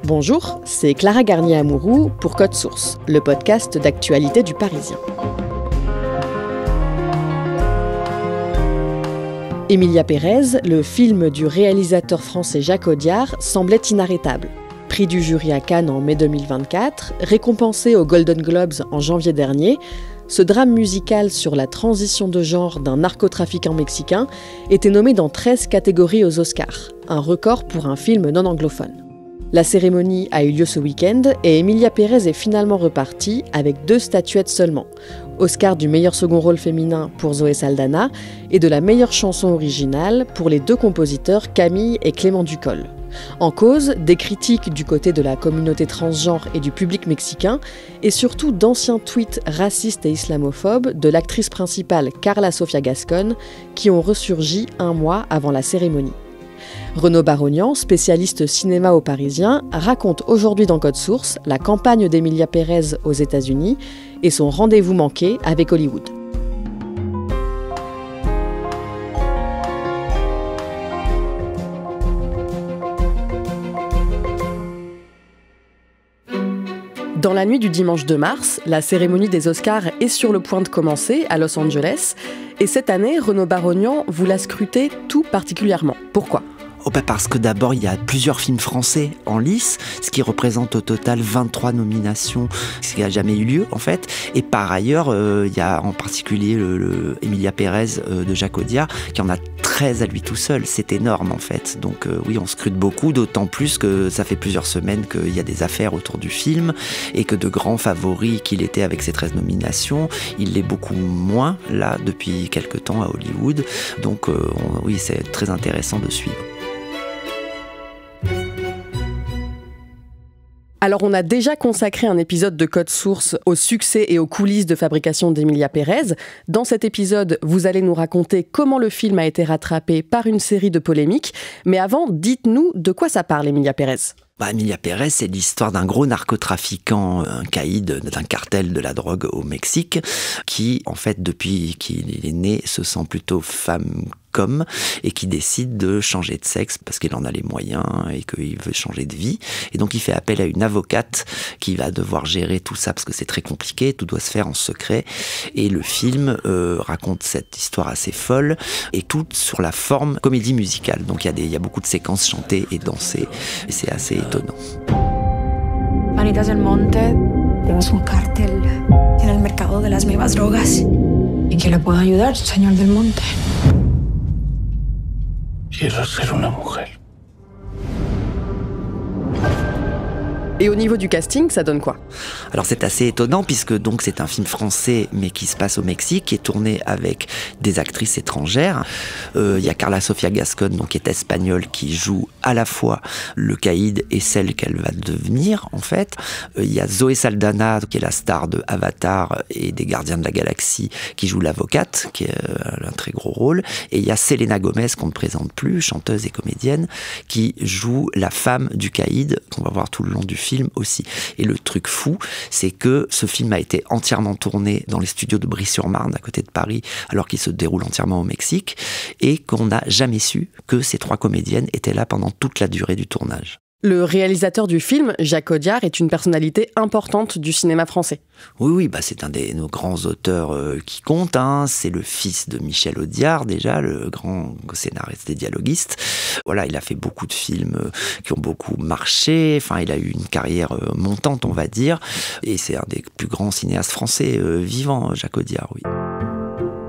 Bonjour, c'est Clara Garnier-Amouroux pour Code Source, le podcast d'actualité du Parisien. Emilia Pérez, le film du réalisateur français Jacques Audiard, semblait inarrêtable. Prix du jury à Cannes en mai 2024, récompensé aux Golden Globes en janvier dernier, ce drame musical sur la transition de genre d'un narcotrafiquant mexicain était nommé dans 13 catégories aux Oscars, un record pour un film non anglophone. La cérémonie a eu lieu ce week-end et Emilia Pérez est finalement repartie avec 2 statuettes seulement. Oscar du meilleur second rôle féminin pour Zoé Saldana et de la meilleure chanson originale pour les 2 compositeurs Camille et Clément Ducol. En cause, des critiques du côté de la communauté transgenre et du public mexicain et surtout d'anciens tweets racistes et islamophobes de l'actrice principale Carla Sofia Gascón qui ont ressurgi un mois avant la cérémonie. Renaud Barognan, spécialiste cinéma au Parisien, raconte aujourd'hui dans Code Source la campagne d'Emilia Pérez aux États-Unis et son rendez-vous manqué avec Hollywood. Dans la nuit du dimanche 2 mars, la cérémonie des Oscars est sur le point de commencer à Los Angeles. Et cette année, Renaud Barognan vous l'a scruté tout particulièrement. Pourquoi ? Parce que d'abord, il y a plusieurs films français en lice, ce qui représente au total 23 nominations, ce qui n'a jamais eu lieu en fait. Et par ailleurs, il y a en particulier Emilia Pérez de Jacques Audiard, qui en a 13 à lui tout seul. C'est énorme en fait. Donc oui, on scrute beaucoup, d'autant plus que ça fait plusieurs semaines qu'il y a des affaires autour du film et que de grands favoris qu'il était avec ses 13 nominations, il l'est beaucoup moins là depuis quelques temps à Hollywood. Donc oui, c'est très intéressant de suivre. Alors on a déjà consacré un épisode de Code Source au succès et aux coulisses de fabrication d'Emilia Pérez. Dans cet épisode, vous allez nous raconter comment le film a été rattrapé par une série de polémiques. Mais avant, dites-nous de quoi ça parle, Emilia Pérez. Emilia Pérez, c'est l'histoire d'un gros narcotrafiquant, un caïd d'un cartel de la drogue au Mexique, qui, en fait, depuis qu'il est né, se sent plutôt femme comme et qui décide de changer de sexe parce qu'il en a les moyens et qu'il veut changer de vie. Et donc, il fait appel à une avocate qui va devoir gérer tout ça parce que c'est très compliqué, tout doit se faire en secret. Et le film raconte cette histoire assez folle et tout sur la forme comédie musicale. Donc, il y a beaucoup de séquences chantées et dansées et c'est assez étonnant. Manitas del Monte, tenemos un cartel en el mercado de las nuevas drogas. ¿Y quién le puede ayudar, señor del Monte? Quiero ser una mujer. Et au niveau du casting, ça donne quoi ? Alors c'est assez étonnant puisque donc c'est un film français mais qui se passe au Mexique, qui est tourné avec des actrices étrangères. Il y a Carla Sofia Gascón, donc qui est espagnole, qui joue à la fois le caïd et celle qu'elle va devenir en fait. Il y a Zoé Saldana, qui est la star de Avatar et des Gardiens de la Galaxie, qui joue l'avocate, qui est un très gros rôle. Et il y a Selena Gomez, qu'on ne présente plus, chanteuse et comédienne, qui joue la femme du caïd, qu'on va voir tout le long du film aussi. Et le truc fou, c'est que ce film a été entièrement tourné dans les studios de Brie-sur-Marne, à côté de Paris, alors qu'il se déroule entièrement au Mexique, et qu'on n'a jamais su que ces 3 comédiennes étaient là pendant toute la durée du tournage. Le réalisateur du film, Jacques Audiard, est une personnalité importante du cinéma français. Oui, c'est un de nos grands auteurs qui compte. C'est le fils de Michel Audiard, déjà, le grand scénariste et dialoguiste. Voilà, il a fait beaucoup de films qui ont beaucoup marché. Enfin, il a eu une carrière montante, on va dire. Et c'est un des plus grands cinéastes français vivants, Jacques Audiard, oui.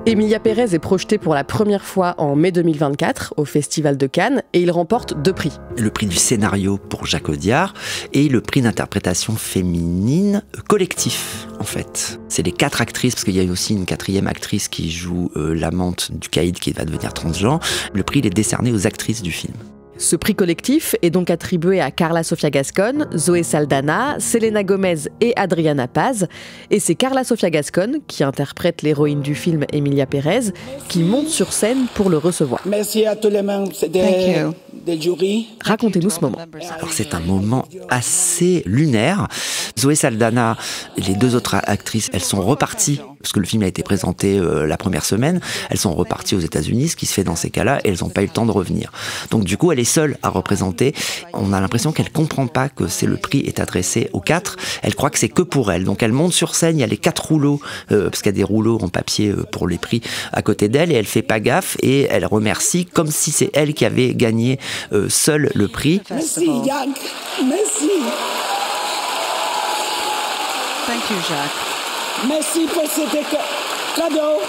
Emilia Pérez est projetée pour la première fois en mai 2024 au Festival de Cannes et il remporte 2 prix. Le prix du scénario pour Jacques Audiard et le prix d'interprétation féminine collectif, en fait. C'est les 4 actrices, parce qu'il y a aussi une 4e actrice qui joue l'amante du caïd qui va devenir transgenre. Le prix il est décerné aux actrices du film. Ce prix collectif est donc attribué à Carla Sofia Gascón, Zoé Saldana, Selena Gomez et Adriana Paz. Et c'est Carla Sofia Gascón, qui interprète l'héroïne du film Emilia Pérez, qui monte sur scène pour le recevoir. Merci à tous les membres des jurys. Racontez-nous ce moment. Alors c'est un moment assez lunaire. Zoé Saldana et les 2 autres actrices, elles sont reparties parce que le film a été présenté la première semaine, elles sont reparties aux États-Unis, ce qui se fait dans ces cas-là, et elles n'ont pas eu le temps de revenir. Donc du coup, elle est seule à représenter. On a l'impression qu'elle comprend pas que le prix est adressé aux 4. Elle croit que c'est que pour elle. Donc elle monte sur scène, il y a les 4 rouleaux, parce qu'il y a des rouleaux en papier pour les prix à côté d'elle, et elle fait pas gaffe et elle remercie comme si c'est elle qui avait gagné seule le prix. Merci, Jack. Merci. Thank you, Jacques. Merci pour ce cadeau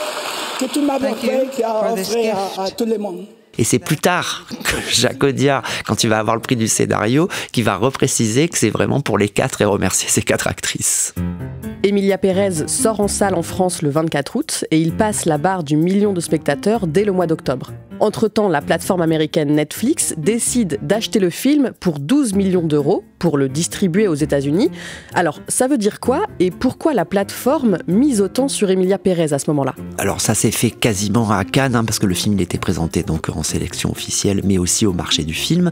que tu m'as offert, qui a offert à tout le monde. Et c'est plus tard que Jacques Audiard, quand il va avoir le prix du scénario, qui va repréciser que c'est vraiment pour les 4 et remercier ces 4 actrices. Emilia Pérez sort en salle en France le 24 août et il passe la barre du million de spectateurs dès le mois d'octobre. Entre-temps, la plateforme américaine Netflix décide d'acheter le film pour 12 millions d'euros pour le distribuer aux États-Unis. Alors, ça veut dire quoi et pourquoi la plateforme mise autant sur Emilia Pérez à ce moment-là? Alors ça s'est fait quasiment à Cannes, parce que le film il était présenté donc en sélection officielle, mais aussi au marché du film.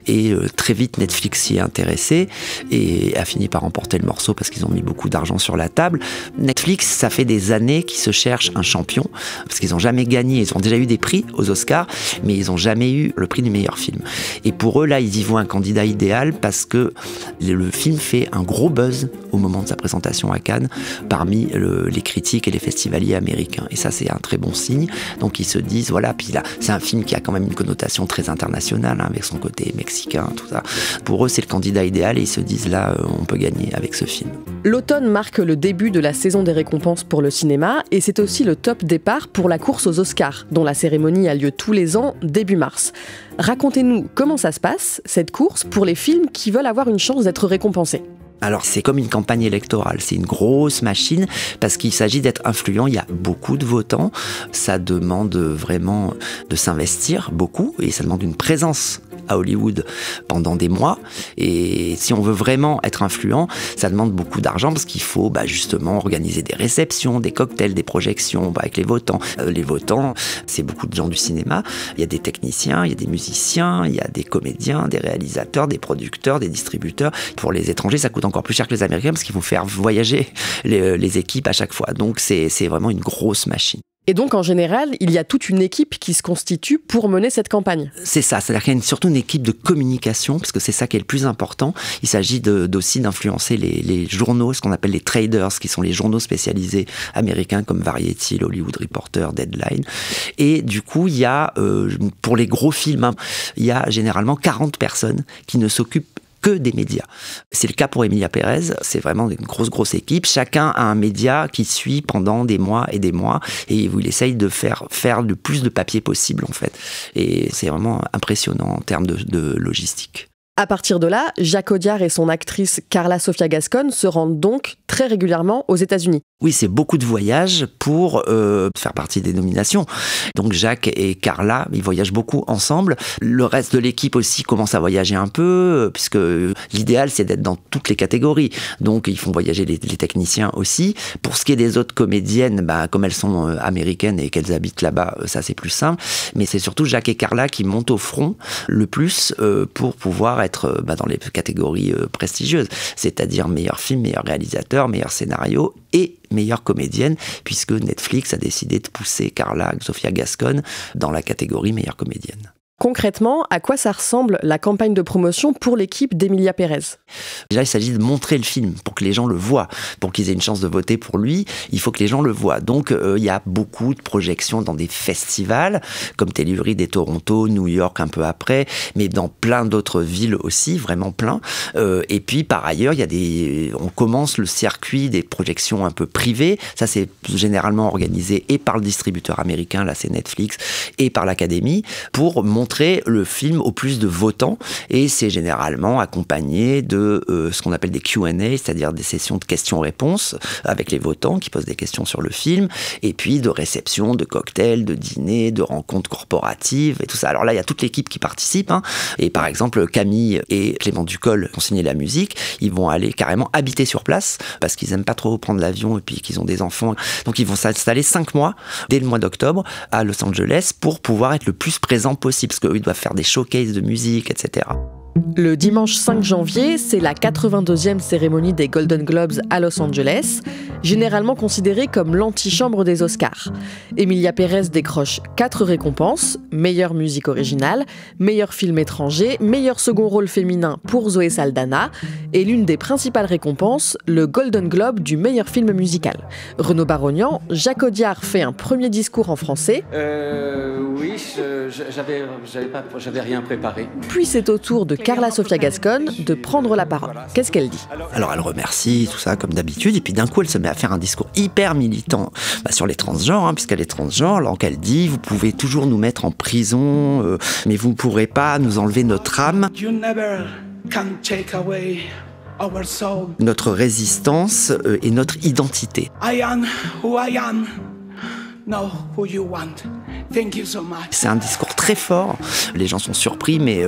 Et très vite, Netflix s'y est intéressé et a fini par remporter le morceau parce qu'ils ont mis beaucoup d'argent sur la table. Netflix, ça fait des années qu'ils se cherchent un champion, parce qu'ils n'ont jamais gagné. Ils ont déjà eu des prix aux Oscars, mais ils n'ont jamais eu le prix du meilleur film. Et pour eux, là, ils y voient un candidat idéal parce que le film fait un gros buzz au moment de sa présentation à Cannes parmi les critiques et les festivaliers américains. Et ça, c'est un très bon signe. Donc ils se disent, voilà, puis là, c'est un film qui a quand même une connotation très internationale, avec son côté mexicain, tout ça. Pour eux, c'est le candidat idéal et ils se disent, là, on peut gagner avec ce film. L'automne marque le début de la saison des récompenses pour le cinéma et c'est aussi le top départ pour la course aux Oscars, dont la cérémonie a lieu tous les ans début mars. Racontez-nous comment ça se passe, cette course, pour les films qui veulent avoir une chance d'être récompensés. Alors c'est comme une campagne électorale, c'est une grosse machine parce qu'il s'agit d'être influent, il y a beaucoup de votants, ça demande vraiment de s'investir beaucoup et ça demande une présence à Hollywood pendant des mois et si on veut vraiment être influent, ça demande beaucoup d'argent parce qu'il faut justement organiser des réceptions, des cocktails, des projections avec les votants. Les votants, c'est beaucoup de gens du cinéma, il y a des techniciens, il y a des musiciens, il y a des comédiens, des réalisateurs, des producteurs, des distributeurs. Pour les étrangers, ça coûte encore plus cher que les Américains parce qu'il faut faire voyager les équipes à chaque fois. Donc c'est vraiment une grosse machine. Et donc, en général, il y a toute une équipe qui se constitue pour mener cette campagne. C'est ça, c'est-à-dire qu'il y a surtout une équipe de communication, parce que c'est ça qui est le plus important. Il s'agit aussi d'influencer les journaux, ce qu'on appelle les traders, qui sont les journaux spécialisés américains comme Variety, Hollywood Reporter, Deadline. Et du coup, il y a, pour les gros films, il y a généralement 40 personnes qui ne s'occupent que des médias. C'est le cas pour Emilia Pérez, c'est vraiment une grosse équipe. Chacun a un média qui suit pendant des mois et où il essaye de faire le plus de papier possible en fait. Et c'est vraiment impressionnant en termes de logistique. À partir de là, Jacques Audiard et son actrice Carla Sofia Gascon se rendent donc très régulièrement aux États-Unis. Oui, c'est beaucoup de voyages pour faire partie des nominations. Donc Jacques et Carla, ils voyagent beaucoup ensemble. Le reste de l'équipe aussi commence à voyager un peu, puisque l'idéal, c'est d'être dans toutes les catégories. Donc ils font voyager les techniciens aussi. Pour ce qui est des autres comédiennes, comme elles sont américaines et qu'elles habitent là-bas, ça c'est plus simple. Mais c'est surtout Jacques et Carla qui montent au front le plus pour pouvoir être dans les catégories prestigieuses, c'est-à-dire meilleur film, meilleur réalisateur, meilleur scénario et meilleure comédienne, puisque Netflix a décidé de pousser Carla Sofia Gascon dans la catégorie meilleure comédienne. Concrètement, à quoi ça ressemble la campagne de promotion pour l'équipe d'Emilia Pérez? Déjà, il s'agit de montrer le film pour que les gens le voient. Pour qu'ils aient une chance de voter pour lui, il faut que les gens le voient. Donc, il y a beaucoup de projections dans des festivals, comme Telluride et Toronto, New York un peu après, mais dans plein d'autres villes aussi, vraiment plein. Et puis, par ailleurs, on commence le circuit des projections un peu privées. Ça, c'est généralement organisé et par le distributeur américain, là c'est Netflix, et par l'Académie, pour montrer le film au plus de votants, et c'est généralement accompagné de ce qu'on appelle des Q&A, c'est-à-dire des sessions de questions-réponses avec les votants qui posent des questions sur le film, et puis de réceptions, de cocktails, de dîners, de rencontres corporatives et tout ça. Alors là, il y a toute l'équipe qui participe, et par exemple Camille et Clément Ducol ont signé la musique, ils vont aller carrément habiter sur place parce qu'ils n'aiment pas trop prendre l'avion et puis qu'ils ont des enfants, donc ils vont s'installer 5 mois dès le mois d'octobre à Los Angeles pour pouvoir être le plus présent possible, parce qu'eux, ils doivent faire des showcases de musique, etc. Le dimanche 5 janvier, c'est la 82e cérémonie des Golden Globes à Los Angeles, généralement considérée comme l'antichambre des Oscars. Emilia Pérez décroche 4 récompenses: meilleure musique originale, meilleur film étranger, meilleur second rôle féminin pour Zoé Saldana, et l'une des principales récompenses, le Golden Globe du meilleur film musical. Renaud Barognan, Jacques Audiard fait un premier discours en français. Oui, j'avais rien préparé. Puis c'est au tour de Carla Sofia Gascon de prendre la parole. Qu'est-ce qu'elle dit? Alors elle remercie, tout ça, comme d'habitude, et puis d'un coup elle se met à faire un discours hyper militant sur les transgenres, puisqu'elle est transgenre, donc elle dit: vous pouvez toujours nous mettre en prison, mais vous ne pourrez pas nous enlever notre âme. You never can take away our soul. Notre résistance et notre identité. I am who I am. Know who you want. Thank you so much. C'est un discours très fort. Les gens sont surpris, mais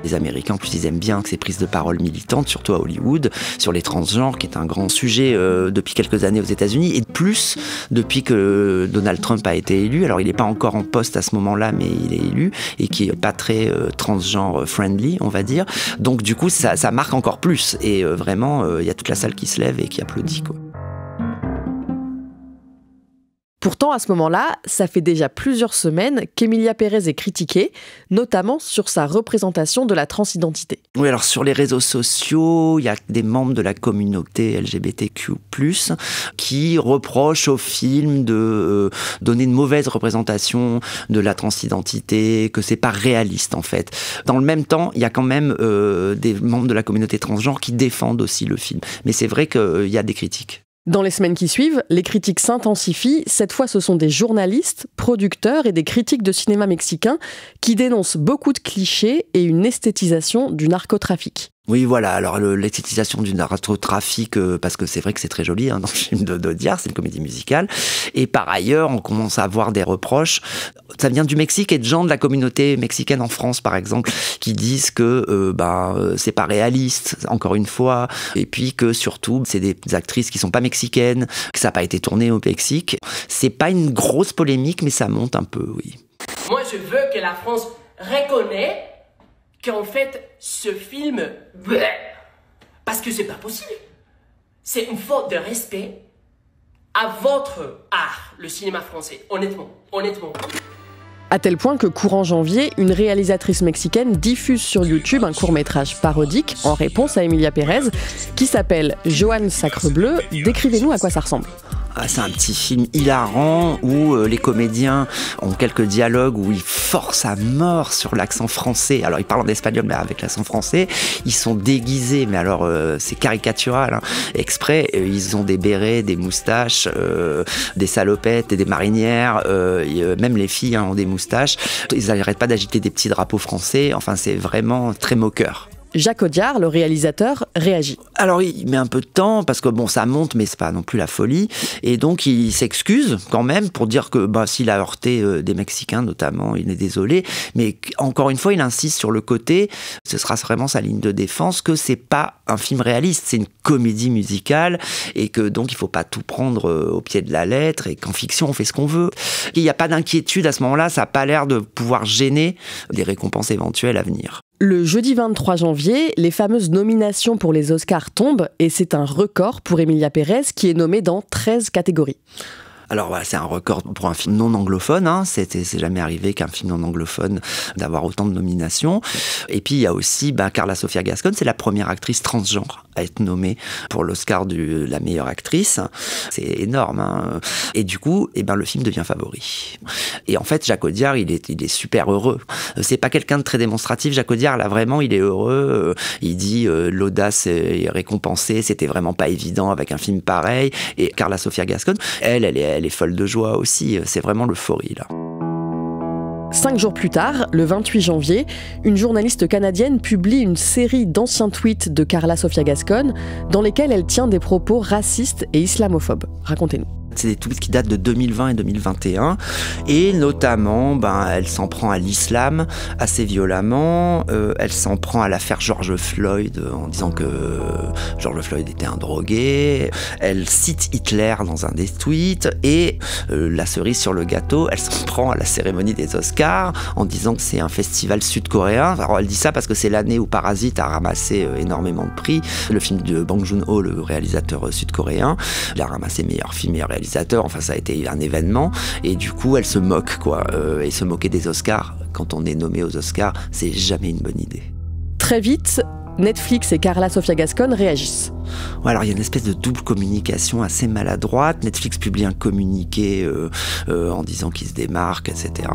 les Américains, en plus, ils aiment bien ces prises de parole militantes, surtout à Hollywood, sur les transgenres, qui est un grand sujet depuis quelques années aux États-Unis, et plus depuis que Donald Trump a été élu. Alors, il n'est pas encore en poste à ce moment-là, mais il est élu, et qui est pas très transgenre friendly, on va dire. Donc, du coup, ça marque encore plus. Et vraiment, il y a toute la salle qui se lève et qui applaudit, quoi. Pourtant, à ce moment-là, ça fait déjà plusieurs semaines qu'Emilia Pérez est critiquée, notamment sur sa représentation de la transidentité. Oui, alors sur les réseaux sociaux, il y a des membres de la communauté LGBTQ+, qui reprochent au film de donner une mauvaise représentation de la transidentité, que c'est pas réaliste en fait. Dans le même temps, il y a quand même des membres de la communauté transgenre qui défendent aussi le film. Mais c'est vrai qu'il y a des critiques. Dans les semaines qui suivent, les critiques s'intensifient. Cette fois, ce sont des journalistes, producteurs et des critiques de cinéma mexicain qui dénoncent beaucoup de clichés et une esthétisation du narcotrafic. Oui, voilà, alors l'esthétisation du narcotrafic, parce que c'est vrai que c'est très joli dans le film d'Audiard, c'est une comédie musicale. Et par ailleurs, on commence à avoir des reproches. Ça vient du Mexique et de gens de la communauté mexicaine en France, par exemple, qui disent que c'est pas réaliste, encore une fois, et puis que surtout, c'est des actrices qui sont pas mexicaines, que ça n'a pas été tourné au Mexique. C'est pas une grosse polémique, mais ça monte un peu, oui. Moi, je veux que la France reconnaisse qu'en fait, ce film, parce que c'est pas possible. C'est une faute de respect à votre art, le cinéma français, honnêtement. À tel point que courant janvier, une réalisatrice mexicaine diffuse sur YouTube un court-métrage parodique en réponse à Emilia Pérez qui s'appelle Joanne Sacrebleu. Décrivez-nous à quoi ça ressemble. C'est un petit film hilarant où les comédiens ont quelques dialogues où ils forcent à mort sur l'accent français. Alors ils parlent en espagnol mais avec l'accent français. Ils sont déguisés, mais alors c'est caricatural, exprès. Ils ont des bérets, des moustaches, des salopettes et des marinières. Même les filles ont des moustaches. Ils n'arrêtent pas d'agiter des petits drapeaux français. Enfin, c'est vraiment très moqueur. Jacques Audiard, le réalisateur, réagit. Alors il met un peu de temps parce que bon, ça monte mais c'est pas non plus la folie, et donc il s'excuse quand même pour dire que s'il a heurté des Mexicains notamment, il est désolé, mais encore une fois il insiste sur le côté, ce sera vraiment sa ligne de défense, que c'est pas un film réaliste, c'est une comédie musicale et que donc il faut pas tout prendre au pied de la lettre et qu'en fiction on fait ce qu'on veut. Il n'y a pas d'inquiétude à ce moment-là, ça n'a pas l'air de pouvoir gêner des récompenses éventuelles à venir. Le jeudi 23 janvier, les fameuses nominations pour les Oscars tombent et c'est un record pour Emilia Pérez qui est nommée dans 13 catégories. Alors voilà, c'est un record pour un film non anglophone, c'est jamais arrivé qu'un film non anglophone d'avoir autant de nominations. Et puis il y a aussi Carla Sofia Gascon, c'est la première actrice transgenre à être nommée pour l'Oscar de la meilleure actrice. C'est énorme, Et du coup, le film devient favori. Et en fait, Jacques Audiard, il est super heureux. C'est pas quelqu'un de très démonstratif, Jacques Audiard, là vraiment, il est heureux. Il dit l'audace est récompensée, c'était vraiment pas évident avec un film pareil. Et Carla Sofia Gascon, elle est folle de joie aussi. C'est vraiment l'euphorie, là. 5 jours plus tard, le 28 janvier, une journaliste canadienne publie une série d'anciens tweets de Carla Sofia Gascon dans lesquels elle tient des propos racistes et islamophobes. Racontez-nous. C'est des tweets qui datent de 2020 et 2021. Et notamment, elle s'en prend à l'islam assez violemment. Elle s'en prend à l'affaire George Floyd en disant que George Floyd était un drogué. Elle cite Hitler dans un des tweets. Et la cerise sur le gâteau, elle s'en prend à la cérémonie des Oscars en disant que c'est un festival sud-coréen. Alors elle dit ça parce que c'est l'année où Parasite a ramassé énormément de prix. Le film de Bong Joon-ho, le réalisateur sud-coréen, il a ramassé meilleur film, meilleur réalisateur. Enfin, ça a été un événement. Et du coup, elle se moque, quoi. Et se moquer des Oscars, quand on est nommé aux Oscars, c'est jamais une bonne idée. Très vite, Netflix et Carla Sofia Gascón réagissent. Ouais, alors il y a une espèce de double communication assez maladroite. Netflix publie un communiqué en disant qu'il se démarque, etc.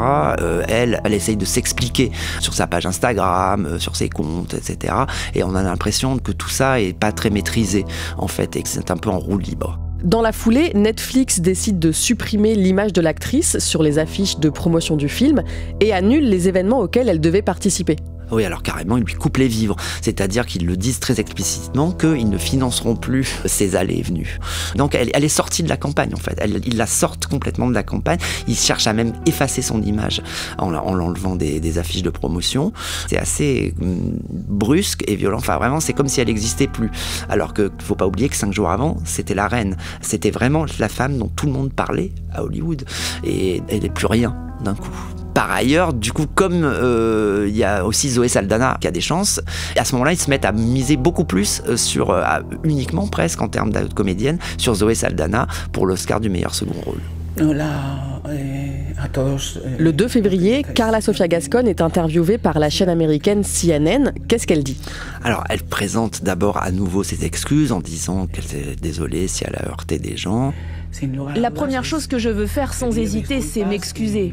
Elle essaye de s'expliquer sur sa page Instagram, sur ses comptes, etc. Et on a l'impression que tout ça est pas très maîtrisé, en fait, et que c'est un peu en roue libre. Dans la foulée, Netflix décide de supprimer l'image de l'actrice sur les affiches de promotion du film et annule les événements auxquels elle devait participer. Oui, alors carrément, ils lui coupent les vivres. C'est-à-dire qu'ils le disent très explicitement qu'ils ne financeront plus ses allées et venues. Donc elle est sortie de la campagne, en fait. Ils la sortent complètement de la campagne. Ils cherchent à même effacer son image en l'enlevant des affiches de promotion. C'est assez brusque et violent. Enfin, vraiment, c'est comme si elle n'existait plus. Alors qu'il ne faut pas oublier que 5 jours avant, c'était la reine. C'était vraiment la femme dont tout le monde parlait à Hollywood. Et elle n'est plus rien d'un coup. Par ailleurs, du coup, comme il y a aussi Zoé Saldana qui a des chances, à ce moment-là, ils se mettent à miser beaucoup plus sur, uniquement presque en termes de comédienne, sur Zoé Saldana pour l'Oscar du meilleur second rôle. Le 2 février, Carla Sofia Gascón est interviewée par la chaîne américaine CNN. Qu'est-ce qu'elle dit ? Alors, elle présente d'abord à nouveau ses excuses en disant qu'elle est désolée si elle a heurté des gens. La première chose que je veux faire sans hésiter, c'est m'excuser.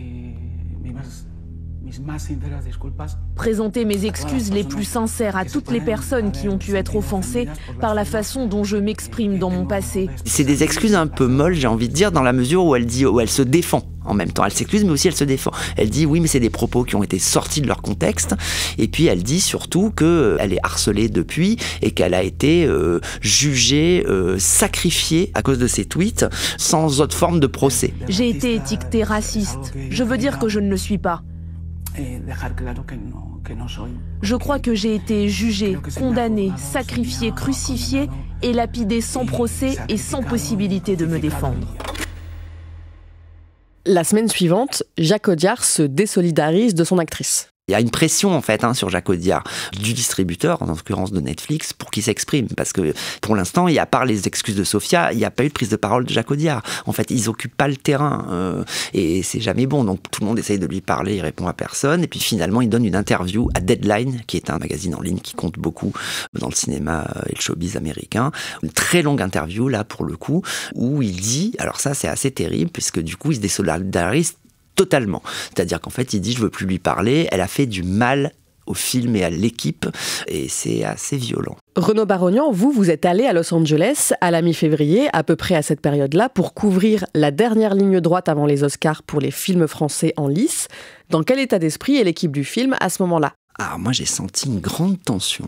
Présenter mes excuses les plus sincères à toutes les personnes qui ont pu être offensées par la façon dont je m'exprime dans mon passé. C'est des excuses un peu molles, j'ai envie de dire, dans la mesure où elle se défend. En même temps, elle s'excuse, mais aussi elle se défend. Elle dit oui, mais c'est des propos qui ont été sortis de leur contexte. Et puis elle dit surtout qu'elle est harcelée depuis et qu'elle a été jugée, sacrifiée à cause de ses tweets, sans autre forme de procès. J'ai été étiquetée raciste. Je veux dire que je ne le suis pas. Je crois que j'ai été jugée, condamnée, sacrifiée, crucifiée et lapidée sans procès et sans possibilité de me défendre. La semaine suivante, Jacques Audiard se désolidarise de son actrice. Il y a une pression en fait sur Jacques Audiard du distributeur, en l'occurrence de Netflix, pour qu'il s'exprime. Parce que pour l'instant, à part les excuses de Sofia, il n'y a pas eu de prise de parole de Jacques Audiard. En fait, ils n'occupent pas le terrain et c'est jamais bon. Donc tout le monde essaye de lui parler, il répond à personne. Et puis finalement, il donne une interview à Deadline, qui est un magazine en ligne qui compte beaucoup dans le cinéma et le showbiz américain. Une très longue interview là pour le coup, où il dit, alors ça c'est assez terrible, puisque du coup il se désolidarise totalement. C'est-à-dire qu'en fait, il dit « je veux plus lui parler », elle a fait du mal au film et à l'équipe, et c'est assez violent. Renaud Barognan, vous êtes allé à Los Angeles à la mi-février, à peu près à cette période-là, pour couvrir la dernière ligne droite avant les Oscars pour les films français en lice. Dans quel état d'esprit est l'équipe du film à ce moment-là ? Alors moi j'ai senti une grande tension.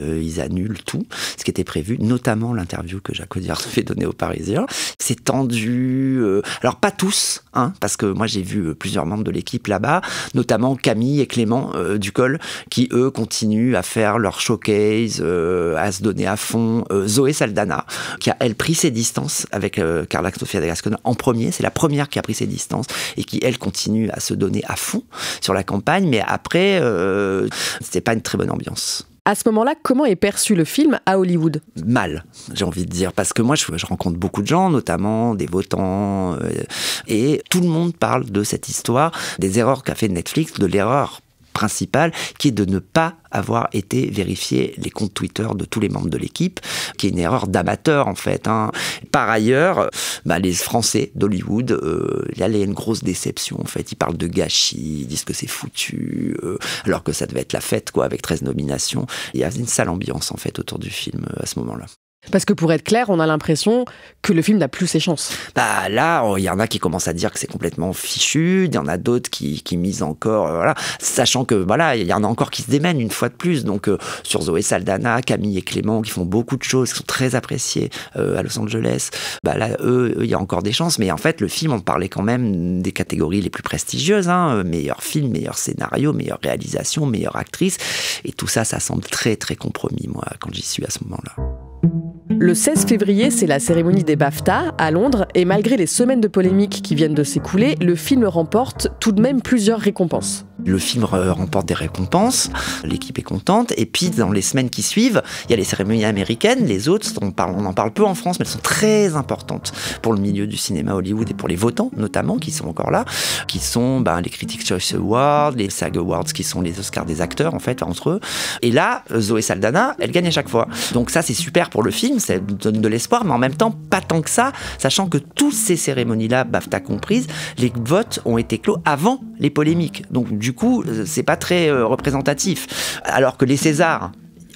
Ils annulent tout, ce qui était prévu, notamment l'interview que Jacques Audiard fait donner aux Parisiens. C'est tendu. Alors pas tous, parce que moi j'ai vu plusieurs membres de l'équipe là-bas, notamment Camille et Clément Ducol, qui eux continuent à faire leur showcase, à se donner à fond. Zoé Saldana, qui a elle pris ses distances avec Carla Sofia Gascón en premier, c'est la première qui a pris ses distances et qui elle continue à se donner à fond sur la campagne, mais après c'était pas une très bonne ambiance. À ce moment-là, comment est perçu le film à Hollywood ? Mal, j'ai envie de dire, parce que moi je rencontre beaucoup de gens, notamment des votants, et tout le monde parle de cette histoire, des erreurs qu'a fait Netflix, de l'erreur principale, qui est de ne pas avoir été vérifier les comptes Twitter de tous les membres de l'équipe, qui est une erreur d'amateur en fait. Par ailleurs, les Français d'Hollywood, il y a une grosse déception en fait. Ils parlent de gâchis, ils disent que c'est foutu, alors que ça devait être la fête avec 13 nominations. Il y a une sale ambiance en fait autour du film à ce moment-là. Parce que pour être clair, on a l'impression que le film n'a plus ses chances. Bah là, il y en a qui commencent à dire que c'est complètement fichu, il y en a d'autres qui misent encore, voilà, sachant que voilà, il y en a encore qui se démènent une fois de plus. Donc sur Zoé Saldana, Camille et Clément, qui font beaucoup de choses, qui sont très appréciés à Los Angeles, bah là, eux, il y a encore des chances. Mais en fait, le film, on parlait quand même des catégories les plus prestigieuses, hein, meilleur film, meilleur scénario, meilleure réalisation, meilleure actrice, et tout ça, ça semble très très compromis, moi, quand j'y suis à ce moment-là. Le 16 février, c'est la cérémonie des BAFTA à Londres et malgré les semaines de polémiques qui viennent de s'écouler, le film remporte tout de même plusieurs récompenses. Le film remporte des récompenses, l'équipe est contente, et puis dans les semaines qui suivent, il y a les cérémonies américaines, les autres, on en parle peu en France, mais elles sont très importantes pour le milieu du cinéma Hollywood et pour les votants notamment, qui sont encore là, qui sont les Critics' Choice Awards, les SAG Awards, qui sont les Oscars des acteurs en fait, entre eux. Et là, Zoé Saldana, elle gagne à chaque fois. Donc ça c'est super pour le film, ça donne de l'espoir, mais en même temps pas tant que ça, sachant que toutes ces cérémonies-là, BAFTA comprises, les votes ont été clos avant les polémiques. Donc du coup, c'est pas très représentatif. Alors que les Césars,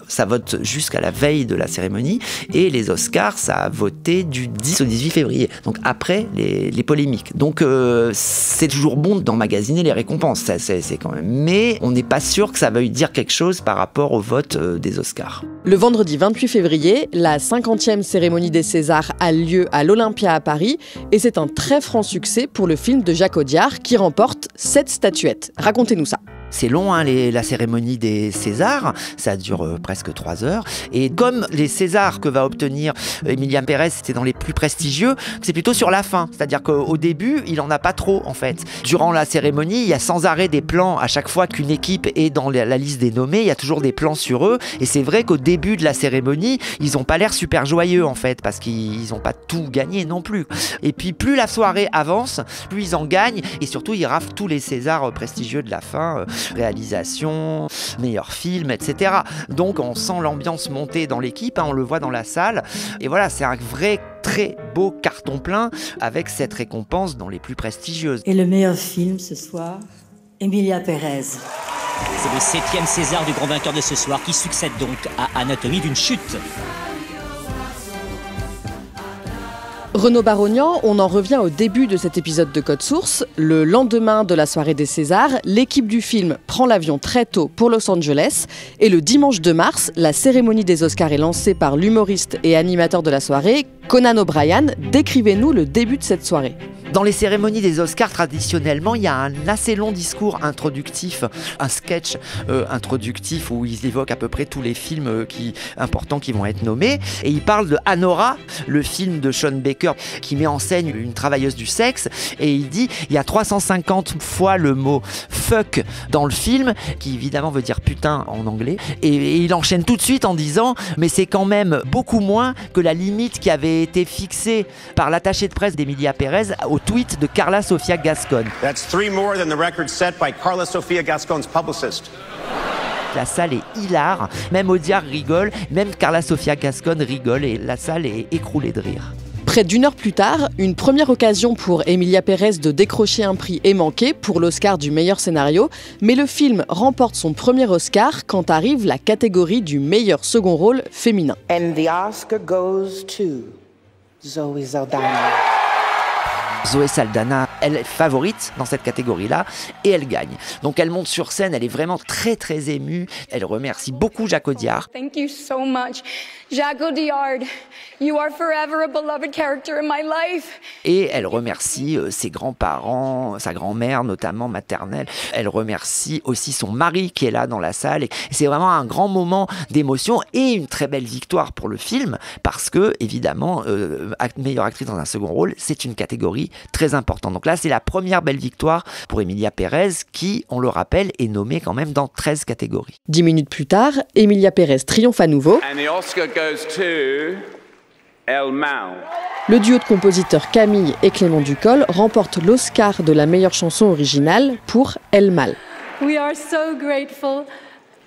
ça vote jusqu'à la veille de la cérémonie, et les Oscars, ça a voté du 10 au 18 février, donc après les polémiques. Donc c'est toujours bon d'emmagasiner les récompenses, c'est quand même. Mais on n'est pas sûr que ça veuille dire quelque chose par rapport au vote des Oscars. Le vendredi 28 février, la 50e cérémonie des Césars a lieu à l'Olympia à Paris, et c'est un très franc succès pour le film de Jacques Audiard qui remporte 7 statuettes. Racontez-nous ça. C'est long, hein, la cérémonie des Césars, ça dure presque 3 heures. Et comme les Césars que va obtenir Emilia Pérez, c'était dans les plus prestigieux, c'est plutôt sur la fin. C'est-à-dire qu'au début, il en a pas trop, en fait. Durant la cérémonie, il y a sans arrêt des plans. À chaque fois qu'une équipe est dans la liste des nommés, il y a toujours des plans sur eux. Et c'est vrai qu'au début de la cérémonie, ils n'ont pas l'air super joyeux, en fait, parce qu'ils n'ont pas tout gagné non plus. Et puis, plus la soirée avance, plus ils en gagnent. Et surtout, ils raflent tous les Césars prestigieux de la fin. Réalisation, meilleur film, etc. Donc on sent l'ambiance monter dans l'équipe, hein, on le voit dans la salle. Et voilà, c'est un vrai très beau carton plein avec cette récompense dans les plus prestigieuses. Et le meilleur film ce soir, Emilia Pérez. C'est le 7e César du grand vainqueur de ce soir qui succède donc à Anatomie d'une chute. Renaud Barognan, on en revient au début de cet épisode de Code Source. Le lendemain de la soirée des Césars, l'équipe du film prend l'avion très tôt pour Los Angeles. Et le dimanche 2 mars, la cérémonie des Oscars est lancée par l'humoriste et animateur de la soirée, Conan O'Brien. Décrivez-nous le début de cette soirée. Dans les cérémonies des Oscars, traditionnellement, il y a un assez long discours introductif, un sketch introductif où ils évoquent à peu près tous les films importants qui vont être nommés. Et ils parlent de Anora, le film de Sean Baker qui met en scène une travailleuse du sexe. Et il dit, il y a 350 fois le mot fuck dans le film, qui évidemment veut dire putain en anglais. Et il enchaîne tout de suite en disant, mais c'est quand même beaucoup moins que la limite qui avait été fixée par l'attaché de presse d'Emilia Pérez au tweet de Carla Sofia Gascon. That's 3 more than the record set by Carla Sofia Gascon's publicist. La salle est hilare, même Audiard rigole, même Carla Sofia Gascon rigole et la salle est écroulée de rire. Près d'une heure plus tard, une première occasion pour Emilia Pérez de décrocher un prix est manquée pour l'Oscar du meilleur scénario, mais le film remporte son premier Oscar quand arrive la catégorie du meilleur second rôle féminin. And the Oscar goes to Zoe Saldana. Zoé Saldana, elle est favorite dans cette catégorie-là et elle gagne. Donc elle monte sur scène, elle est vraiment très très émue. Elle remercie beaucoup Jacques Audiard. Thank you so much, Jacques Audiard. You are forever a beloved character in my life. Et elle remercie ses grands-parents, sa grand-mère notamment maternelle. Elle remercie aussi son mari qui est là dans la salle. Et c'est vraiment un grand moment d'émotion et une très belle victoire pour le film parce que évidemment, meilleure actrice dans un second rôle, c'est une catégorie très important. Donc là, c'est la première belle victoire pour Emilia Pérez qui, on le rappelle, est nommée quand même dans 13 catégories. 10 minutes plus tard, Emilia Pérez triomphe à nouveau. And the Oscar goes to El Mal. Le duo de compositeurs Camille et Clément Ducol remporte l'Oscar de la meilleure chanson originale pour El Mal. We are so grateful.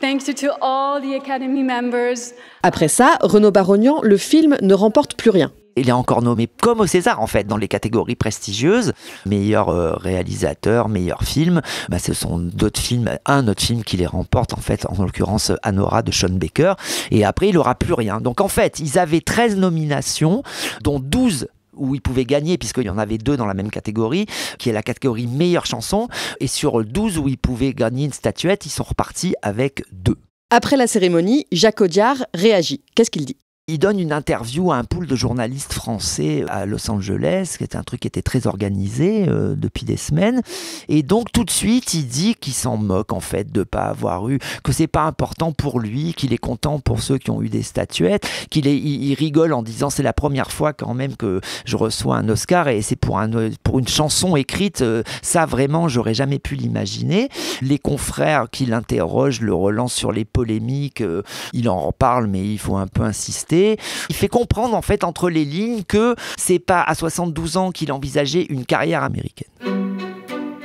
Thanks to all the Academy members. Après ça, Renaud Barognan, le film ne remporte plus rien. Il est encore nommé comme au César en fait, dans les catégories prestigieuses. Meilleur réalisateur, meilleur film. Ce sont d'autres films, un autre film qui les remporte en fait, en l'occurrence Anora de Sean Baker. Et après, il n'aura plus rien. Donc en fait, ils avaient 13 nominations, dont 12 où ils pouvaient gagner, puisqu'il y en avait 2 dans la même catégorie, qui est la catégorie meilleure chanson. Et sur 12 où ils pouvaient gagner une statuette, ils sont repartis avec 2. Après la cérémonie, Jacques Audiard réagit. Qu'est-ce qu'il dit ? Il donne une interview à un pool de journalistes français à Los Angeles, qui était un truc qui était très organisé depuis des semaines. Et donc tout de suite, il dit qu'il s'en moque en fait de pas avoir eu, que c'est pas important pour lui, qu'il est content pour ceux qui ont eu des statuettes, il rigole en disant c'est la première fois quand même que je reçois un Oscar et c'est pour une chanson écrite. Ça vraiment, j'aurais jamais pu l'imaginer. Les confrères qui l'interrogent le relancent sur les polémiques. Il en parle, mais il faut un peu insister. Il fait comprendre en fait entre les lignes que c'est pas à 72 ans qu'il envisageait une carrière américaine.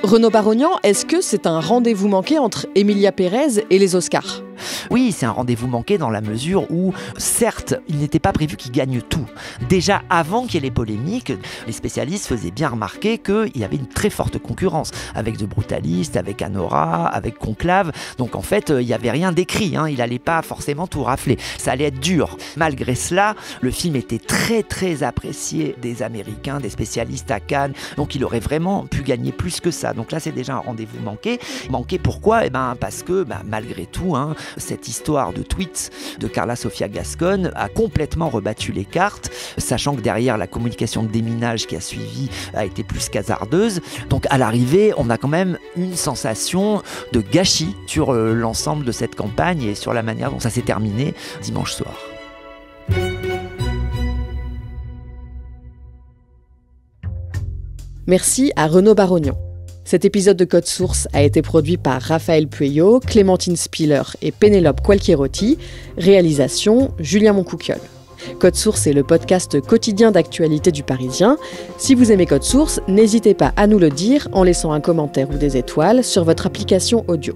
Renaud Barognan, est-ce que c'est un rendez-vous manqué entre Emilia Pérez et les Oscars ? Oui, c'est un rendez-vous manqué dans la mesure où, certes, il n'était pas prévu qu'il gagne tout. Déjà, avant qu'il y ait les polémiques, les spécialistes faisaient bien remarquer qu'il y avait une très forte concurrence avec The Brutalist, avec Anora, avec Conclave. Donc en fait, il n'y avait rien d'écrit, il n'allait pas forcément tout rafler. Ça allait être dur. Malgré cela, le film était très très apprécié des Américains, des spécialistes à Cannes. Donc il aurait vraiment pu gagner plus que ça. Donc là, c'est déjà un rendez-vous manqué. Manqué pourquoi ? Parce que malgré tout, cette histoire de tweets de Carla Sofia Gascon a complètement rebattu les cartes, sachant que derrière la communication de déminage qui a suivi a été plus qu'hasardeuse. Donc à l'arrivée, on a quand même une sensation de gâchis sur l'ensemble de cette campagne et sur la manière dont ça s'est terminé dimanche soir. Merci à Renaud Barognan. Cet épisode de Code Source a été produit par Raphaël Pueyo, Clémentine Spiller et Pénélope Qualquierotti. Réalisation, Julien Moncouquiol. Code Source est le podcast quotidien d'actualité du Parisien. Si vous aimez Code Source, n'hésitez pas à nous le dire en laissant un commentaire ou des étoiles sur votre application audio.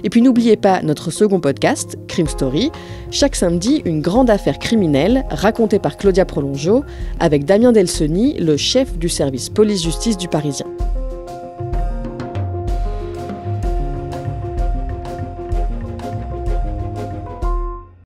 Et puis n'oubliez pas notre second podcast, Crime Story. Chaque samedi, une grande affaire criminelle racontée par Claudia Prolongeau avec Damien Delseny, le chef du service police-justice du Parisien.